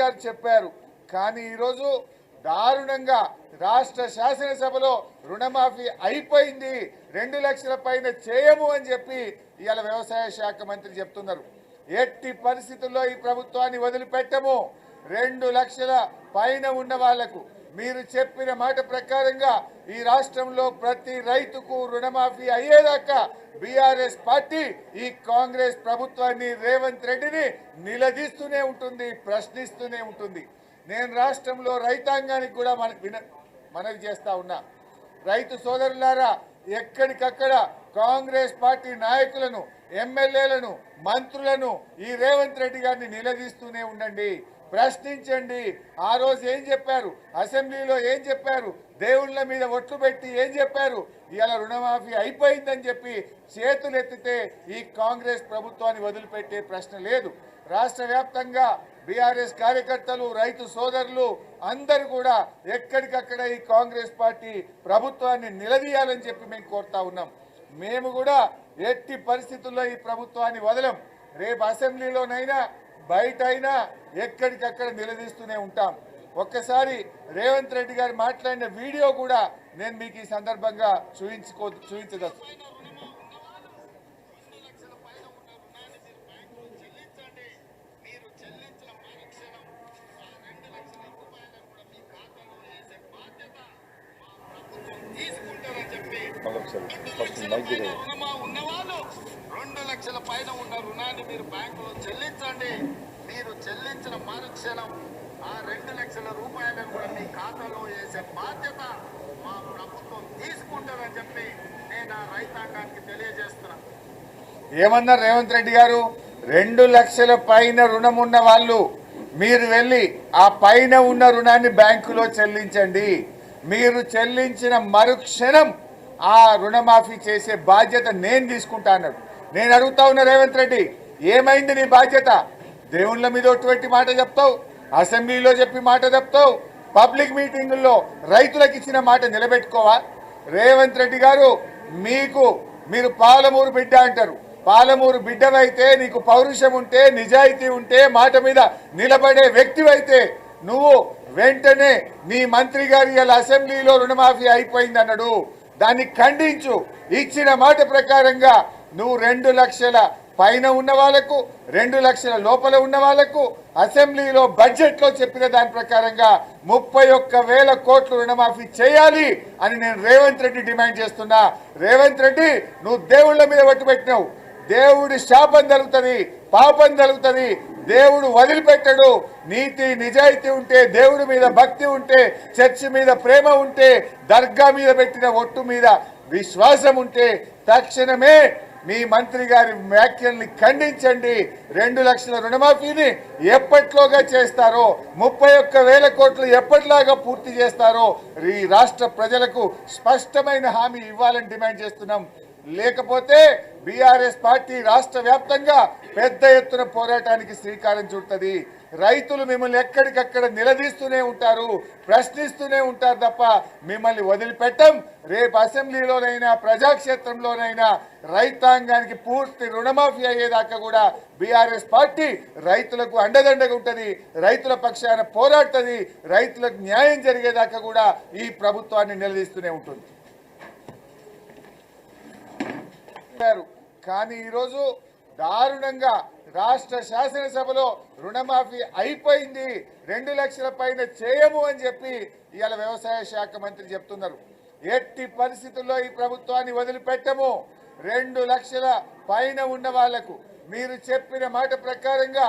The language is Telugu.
గారు చెప్పారు. కానీ ఈరోజు దారుణంగా రాష్ట్ర శాసనసభలో రుణమాఫీ అయిపోయింది, 2 లక్షల పైన చేయము అని చెప్పి ఇవాళ వ్యవసాయ శాఖ మంత్రి చెప్తున్నారు. ఎట్టి పరిస్థితుల్లో ఈ ప్రభుత్వాన్ని వదిలిపెట్టము. 2 లక్షల పైన ఉన్న వాళ్లకు మీరు చెప్పిన మాట ప్రకారంగా ఈ రాష్ట్రంలో ప్రతి రైతుకు రుణమాఫీ అయ్యేదాకా బీఆర్ఎస్ పార్టీ ఈ కాంగ్రెస్ ప్రభుత్వాన్ని, రేవంత్ రెడ్డిని నిలదీస్తూనే ఉంటుంది, ప్రశ్నిస్తూనే ఉంటుంది. నేను రాష్ట్రంలో రైతాంగానికి కూడా మనవి చేస్తా ఉన్నా. రైతు సోదరులారా, ఎక్కడికక్కడ కాంగ్రెస్ పార్టీ నాయకులను, ఎమ్మెల్యేలను, మంత్రులను ఈ రేవంత్ రెడ్డి గారిని నిలదీస్తూనే ఉండండి, ప్రశ్నించండి. ఆ రోజు ఏం చెప్పారు, అసెంబ్లీలో ఏం చెప్పారు, దేవుళ్ళ మీద ఒట్లు పెట్టి ఏం చెప్పారు, ఇవాళ రుణమాఫీ అయిపోయిందని చెప్పి చేతులు ఎత్తితే ఈ కాంగ్రెస్ ప్రభుత్వాన్ని వదిలిపెట్టే ప్రశ్న లేదు. రాష్ట్ర వ్యాప్తంగా బీఆర్ఎస్ కార్యకర్తలు, రైతు సోదరులు అందరూ కూడా ఎక్కడికక్కడ ఈ కాంగ్రెస్ పార్టీ ప్రభుత్వాన్ని నిలదీయాలని చెప్పి మేము కోరుతా ఉన్నాం. మేము కూడా ఎట్టి పరిస్థితుల్లో ఈ ప్రభుత్వాన్ని వదలం. రేపు అసెంబ్లీలోనైనా బయట అయినా ఎక్కడికక్కడ నిలదీస్తూనే ఉంటాం. ఒక్కసారి రేవంత్ రెడ్డి గారు మాట్లాడిన వీడియో కూడా నేను మీకు ఈ సందర్భంగా చూపించదచ్చు. ఉన్నవాళ్ళు 2 లక్షల పైన ఉన్న రుణాన్ని మీరు బ్యాంకులో చెల్లించండి. మీరు చెల్లించిన మరుక్షణం ఆ 2 లక్షల రూపాయలను కూడా మీ ఖాతాలో వేసే బాధ్యత మా ప్రభుత్వం తీసుకుంటారని చెప్పి నేను ఆ రైతాంగానికి తెలియజేస్తున్నా. ఏమన్నారు రేవంత్ రెడ్డి గారు? 2 లక్షల పైన రుణం ఉన్న వాళ్ళు మీరు వెళ్ళి ఆ పైన ఉన్న రుణాన్ని బ్యాంకులో చెల్లించండి. మీరు చెల్లించిన మరుక్షణం ఆ రుణమాఫీ చేసే బాధ్యత నేను తీసుకుంటా అన్నాడు. నేను అడుగుతా ఉన్నా, రేవంత్ రెడ్డి ఏమైంది నీ బాధ్యత? దేవుళ్ళ మీద ఒటువంటి మాట చెప్తావు, అసెంబ్లీలో చెప్పి మాట చెప్తావు, పబ్లిక్ మీటింగుల్లో రైతులకు ఇచ్చిన మాట నిలబెట్టుకోవా? రేవంత్ రెడ్డి గారు, మీరు పాలమూరు బిడ్డ అంటారు. పాలమూరు బిడ్డవైతే, నీకు పౌరుషం ఉంటే, నిజాయితీ ఉంటే, మాట మీద నిలబడే వ్యక్తివైతే నువ్వు వెంటనే నీ మంత్రి గారు ఇలా అసెంబ్లీలో రుణమాఫీ అయిపోయింది అన్నాడు, దాన్ని ఖండించు. ఇచ్చిన మాట ప్రకారంగా నువ్వు 2 లక్షల పైన ఉన్న వాళ్లకు, 2 లక్షల లోపల ఉన్న వాళ్లకు అసెంబ్లీలో బడ్జెట్లో చెప్పిన దాని ప్రకారంగా 31,000 కోట్లు రుణమాఫీ చేయాలి అని నేను రేవంత్ రెడ్డి డిమాండ్ చేస్తున్నా. రేవంత్ రెడ్డి, నువ్వు దేవుళ్ళ మీద పట్టుబెట్టినావు. దేవుడి శాపం జరుగుతుంది, పాపం జరుగుతుంది, దేవుడు వదిలిపెట్టడు. నీతి నిజాయితీ ఉంటే, దేవుడి మీద భక్తి ఉంటే, చర్చి మీద ప్రేమ ఉంటే, దర్గా మీద పెట్టిన ఒట్టు మీద విశ్వాసం ఉంటే తక్షణమే మీ మంత్రి గారి వ్యాఖ్యల్ని ఖండించండి. 2 లక్షల రుణమాఫీని ఎప్పట్లోగా చేస్తారో, 31,000 కోట్లు ఎప్పటిలాగా పూర్తి చేస్తారో ఈ రాష్ట్ర ప్రజలకు స్పష్టమైన హామీ ఇవ్వాలని డిమాండ్ చేస్తున్నాం. లేకపోతే బీఆర్ఎస్ పార్టీ రాష్ట్ర వ్యాప్తంగా పెద్ద ఎత్తున పోరాటానికి శ్రీకారం చుడుతుంది. రైతులు మిమ్మల్ని ఎక్కడికక్కడ నిలదీస్తూనే ఉంటారు, ప్రశ్నిస్తూనే ఉంటారు తప్ప మిమ్మల్ని వదిలిపెట్టం. రేపు అసెంబ్లీలోనైనా ప్రజాక్షేత్రంలోనైనా రైతాంగానికి పూర్తి రుణమాఫీ అయ్యేదాకా కూడా బీఆర్ఎస్ పార్టీ రైతులకు అండదండగా ఉంటుంది, రైతుల పక్షాన పోరాడుతుంది, రైతులకు న్యాయం జరిగేదాకా కూడా ఈ ప్రభుత్వాన్ని నిలదీస్తూనే ఉంటుంది. కానీ ఈరోజు దారుణంగా రాష్ట్ర శాసనసభలో రుణమాఫీ అయిపోయింది, 2 లక్షల పైన చేయము అని చెప్పి ఇవాళ వ్యవసాయ శాఖ మంత్రి చెప్తున్నారు. ఎట్టి పరిస్థితుల్లో ఈ ప్రభుత్వాన్ని వదిలిపెట్టము. 2 లక్షల పైన ఉన్న వాళ్లకు మీరు చెప్పిన మాట ప్రకారంగా